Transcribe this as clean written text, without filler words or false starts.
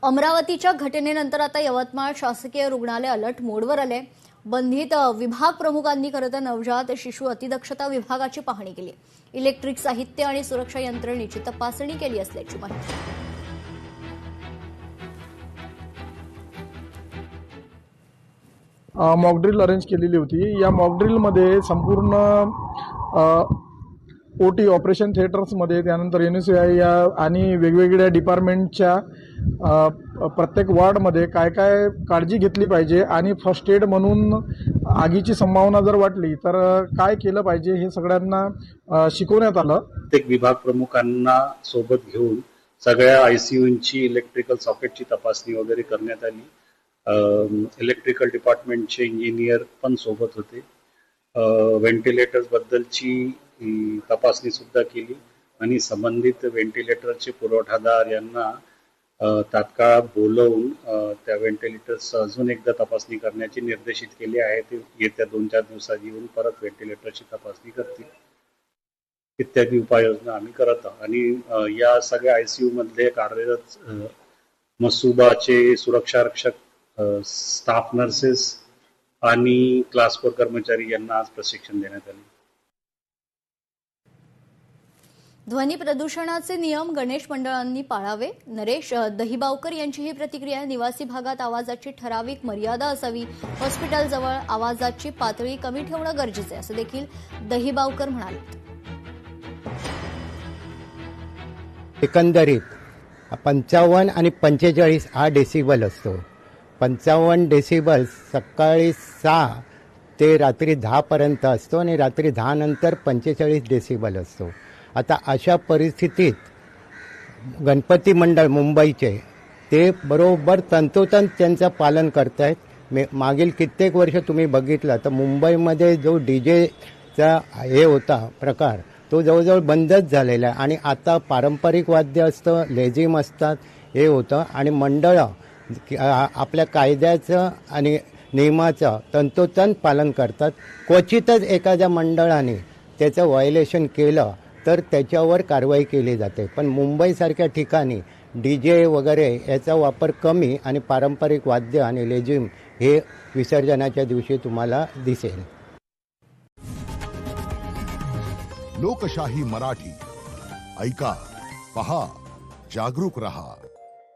अमरावतीच्या घटनेनंतर आता यवतमाळ शासकीय रुग्णालय अलर्ट मोडवर आले। बंधित विभाग प्रमुखांनी खरं तर नवजात शिशु अतिदक्षता विभागाची पाहणी केली। इलेक्ट्रिक साहित्य आणि सुरक्षा यंत्रणेची तपासणी केली असल्याची माहिती। मॉकड्रिल अरेंज केलेली होती। या मॉकड्रिलमध्ये संपूर्ण ओटी ऑपरेशन थिएटर्समध्ये त्यानंतर NSCI आणि वेगवेगळ्या डिपार्टमेंटच्या प्रत्येक वॉर्डमध्ये काय काय काळजी घेतली पाहिजे आणि फर्स्ट एड म्हणून आगीची संभावना जर वाटली तर काय केलं पाहिजे हे सगळ्यांना शिकवण्यात आलं। प्रत्येक विभाग प्रमुखांना सोबत घेऊन सगळ्या ICUंची इलेक्ट्रिकल सॉकेटची तपासणी वगैरे करण्यात आली। इलेक्ट्रिकल डिपार्टमेंटचे इंजिनियर पण सोबत होते। व्हेंटिलेटर्स बद्दलची तपासणी सुद्धा केली आणि संबंधित व्हेंटिलेटरचे पुरवठादार यांना तात्काळ बोलवून त्या व्हेंटिलेटर्स अजून एकदा तपासणी करण्याचे निर्देशित केले आहेत। येत्या 2-4 दिवसात येऊन परत व्हेंटिलेटरची तपासणी करतील इत्यादी उपाययोजना आम्ही करत आहोत। आणि या सगळ्या ICU मध्ये कार्यरत मसुबाचे सुरक्षारक्षक स्टाफ नर्सेस आणि क्लास 4 कर्मचारी यांना आज प्रशिक्षण देण्यात आले। ध्वनी प्रदूषणाचे नियम गणेश मंडळांनी पाळावे। नरेश दहिबावकर यांची ही प्रतिक्रिया। निवासी भागात आवाजाची ठराविक मर्यादा असावी। हॉस्पिटलजवळ आवाजाची पातळी कमी ठेवणं गरजेचं आहे असं देखील दहिबावकर म्हणाले। एकंदरीत 55 आणि 45 हा डेसिबल असतो। 55 डेसिबल सकाळी 6 ते रात्री 10 पर्यंत असतो आणि रात्री 10 नंतर 45 डेसिबल असतो। आता अशा परिस्थितीत गणपती मंडळ मुंबईचे ते बरोबर तंतोतंत त्यांचं पालन करत आहेत। मागील कित्येक वर्ष तुम्ही बघितलं तर मुंबईमध्ये जो डीजेचा हे होता प्रकार तो जवळजवळ बंदच झालेला आहे आणि आता पारंपरिक वाद्य असतं, लेझिम असतात, हे होतं आणि मंडळं आपल्या कायद्याचं आणि नियमाचं तंतोतंत पालन करतात। क्वचितच एखाद्या मंडळाने त्याचं व्हायोलेशन केलं तर त्याच्यावर कारवाई केली जाते, पण मुंबईसारख्या ठिकाणी DJ वगैरे याचा वापर कमी आणि पारंपरिक वाद्य आणि लेझिम हे विसर्जनाच्या दिवशी तुम्हाला दिसेल। लोकशाही मराठी ऐका, पहा, जागरूक रहा।